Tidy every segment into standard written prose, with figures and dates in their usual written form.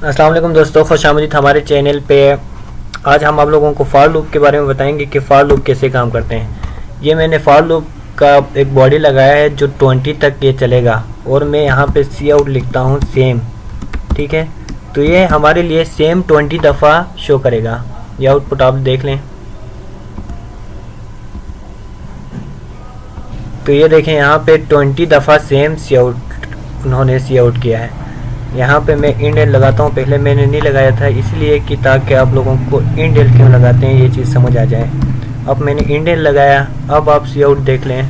अस्सलाम वालेकुम दोस्तों, खुशामदीद हमारे चैनल पे। आज हम आप लोगों को फॉर लूप के बारे में बताएंगे कि फॉर लूप कैसे काम करते हैं। ये मैंने फॉर लूप का एक बॉडी लगाया है जो 20 तक ये चलेगा, और मैं यहाँ पे सी आउट लिखता हूँ सेम। ठीक है, तो ये हमारे लिए सेम 20 दफ़ा शो करेगा। ये आउटपुट आप देख लें। तो ये देखें, यहाँ पे 20 दफ़ा सेम सी आउट उन्होंने सी आउट किया है। यहाँ पे मैं इंडेल लगाता हूँ, पहले मैंने नहीं लगाया था इसलिए कि ताकि आप लोगों को इंडेल क्यों लगाते हैं ये चीज़ समझ आ जाए। अब मैंने इंडेल लगाया, अब आप सी आउट देख लें।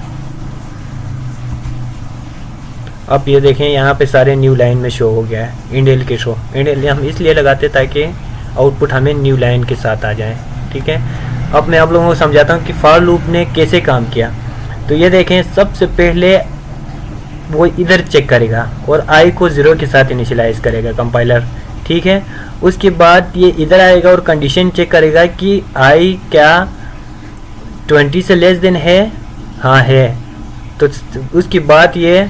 अब ये देखें, यहाँ पे सारे न्यू लाइन में शो हो गया है इंडेल के शो। इंडेल हम इसलिए लगाते ताकि आउटपुट हमें न्यू लाइन के साथ आ जाए। ठीक है, अब मैं आप लोगों को समझाता हूँ कि फॉर लूप ने कैसे काम किया। तो ये देखें, सबसे पहले वो इधर चेक करेगा और आई को 0 के साथ इनिशियलाइज करेगा कंपाइलर। ठीक है, उसके बाद ये इधर आएगा और कंडीशन चेक करेगा कि आई क्या 20 से लेस देन है। हाँ है, तो उसके बाद ये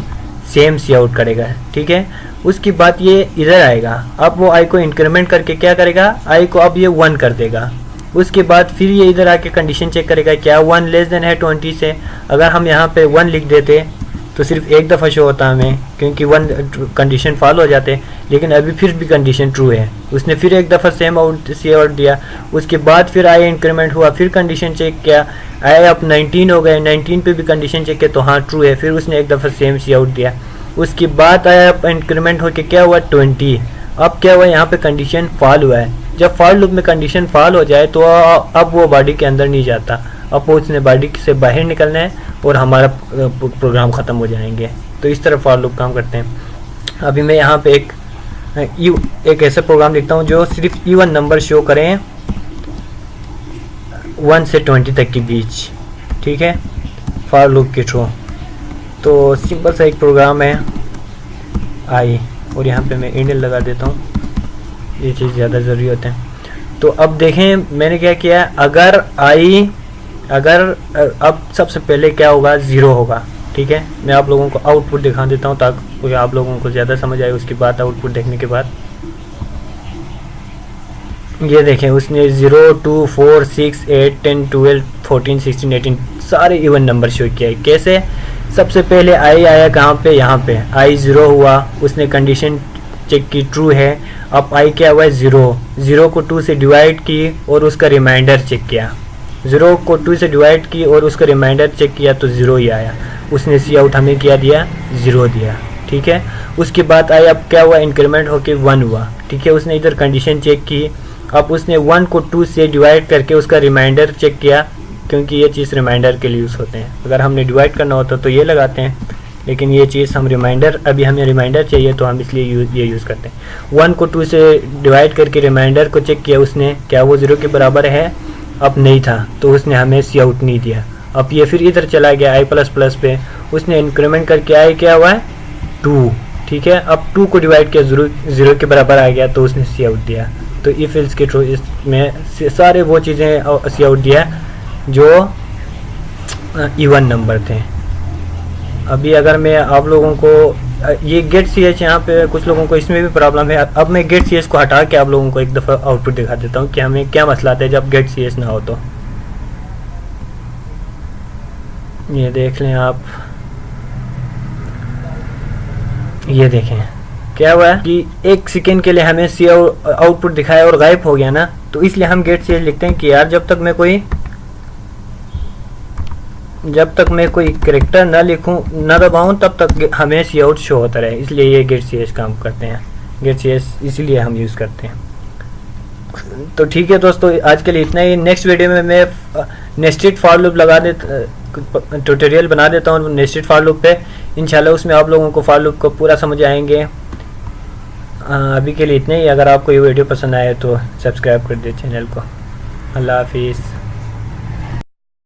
सेम सी आउट करेगा। ठीक है, उसके बाद ये इधर आएगा। अब वो आई को इंक्रीमेंट करके क्या करेगा, आई को अब ये 1 कर देगा। उसके बाद फिर ये इधर आके कंडीशन चेक करेगा क्या 1 लेस देन है 20 से। अगर हम यहाँ पे 1 लिख देते तो सिर्फ एक दफ़ा शो होता हमें, क्योंकि 1 कंडीशन फॉलो हो जाते। लेकिन अभी फिर भी कंडीशन ट्रू है, उसने फिर एक दफ़ा सेम आउट सी आउट दिया। उसके बाद फिर आई इंक्रीमेंट हुआ, फिर कंडीशन चेक किया, आई अब 19 हो गए, 19 पे भी कंडीशन चेक किया तो हाँ ट्रू है, फिर उसने एक दफ़ा सेम सी आउट दिया। उसके बाद आया अब इंक्रीमेंट होकर क्या हुआ 20। अब क्या हुआ, यहाँ पे कंडीशन फॉल हुआ है। जब फॉर लूप में कंडीशन फॉल हो जाए तो अब वो बॉडी के अंदर नहीं जाता, अब वो उसने बॉडी से बाहर निकलना है और हमारा प्रोग्राम ख़त्म हो जाएंगे। तो इस तरह फॉर लूप काम करते हैं। अभी मैं यहाँ पे एक ऐसा प्रोग्राम लिखता हूँ जो सिर्फ इवन नंबर शो करें 1 से 20 तक के बीच। ठीक है, फॉर लूप के थ्रू। तो सिंपल सा एक प्रोग्राम है आई, और यहाँ पे मैं इंडेल लगा देता हूँ, ये चीज़ ज़्यादा ज़रूरी होते हैं। तो अब देखें मैंने क्या किया, अगर अब सबसे पहले क्या होगा 0 होगा। ठीक है, मैं आप लोगों को आउटपुट दिखा देता हूँ ताकि आप लोगों को ज़्यादा समझ आए। उसके बाद आउटपुट देखने के बाद ये देखें, उसने 0 2 4 6 8 10 12 14 16 18 सारे इवन नंबर शो किया है। कैसे, सबसे पहले आई आया कहाँ पे, यहाँ पे आई 0 हुआ, उसने कंडीशन चेक की ट्रू है। अब आई क्या हुआ है 0 को 2 से डिवाइड की और उसका रिमाइंडर चेक किया। 0 को 2 से डिवाइड की और उसका रिमाइंडर चेक किया तो 0 ही आया। उसने सी आउट हमें क्या दिया, 0 दिया। ठीक है, उसके बाद आई अब क्या हुआ, इंक्रीमेंट होके 1 हुआ। ठीक है, उसने इधर कंडीशन चेक की। अब उसने 1 को 2 से डिवाइड करके उसका रिमाइंडर चेक किया, क्योंकि ये चीज़ रिमाइंडर के लिए यूज़ होते हैं। अगर हमने डिवाइड करना होता तो ये लगाते हैं, लेकिन ये चीज़ हम रिमाइंडर, अभी हमें रिमाइंडर चाहिए तो हम इसलिए ये यूज़ करते हैं। 1 को 2 से डिवाइड करके रिमाइंडर को चेक किया उसने, क्या वो 0 के बराबर है, अब नहीं था तो उसने हमें सी आउट नहीं दिया। अब ये फिर इधर चला गया आई प्लस प्लस पे, उसने इंक्रीमेंट करके आई क्या हुआ है 2। ठीक है, अब 2 को डिवाइड किया 0 के बराबर आ गया तो उसने सी आउट दिया। तो इफ एल्स के थ्रू इसमें सारे वो चीज़ें सी आउट दिया जो इवन नंबर थे। अभी अगर मैं आप लोगों को ये गेट सी एच, यहाँ पे कुछ लोगों को इसमें भी प्रॉब्लम है। अब मैं गेट सी एच को हटा के आप लोगों को एक दफ़ा आउटपुट दिखा देता हूँ कि हमें क्या मसला आता है जब गेट सी एच ना हो। तो ये देख लें आप, ये देखें क्या हुआ है कि 1 सेकेंड के लिए हमें सी आउटपुट दिखाया और गायब हो गया ना। तो इसलिए हम गेट सी एच लिखते हैं कि यार जब तक मैं कोई कैरेक्टर ना लिखूं ना दबाऊं तब तक हमें सी आउट शो होता रहे। इसलिए ये गेट सी एच काम करते हैं, गेट सी एच इसीलिए हम यूज़ करते हैं। तो ठीक है दोस्तों, आज के लिए इतना ही। नेक्स्ट वीडियो में मैं नेस्टेड फॉर लूप ट्यूटोरियल बना देता हूँ नेस्टेड फॉर लूप पे। इंशाल्लाह उसमें आप लोगों को फॉर लूप को पूरा समझ आएंगे। अभी के लिए इतना ही। अगर आपको ये वीडियो पसंद आए तो सब्सक्राइब कर दे चैनल को। अल्लाह हाफिज़।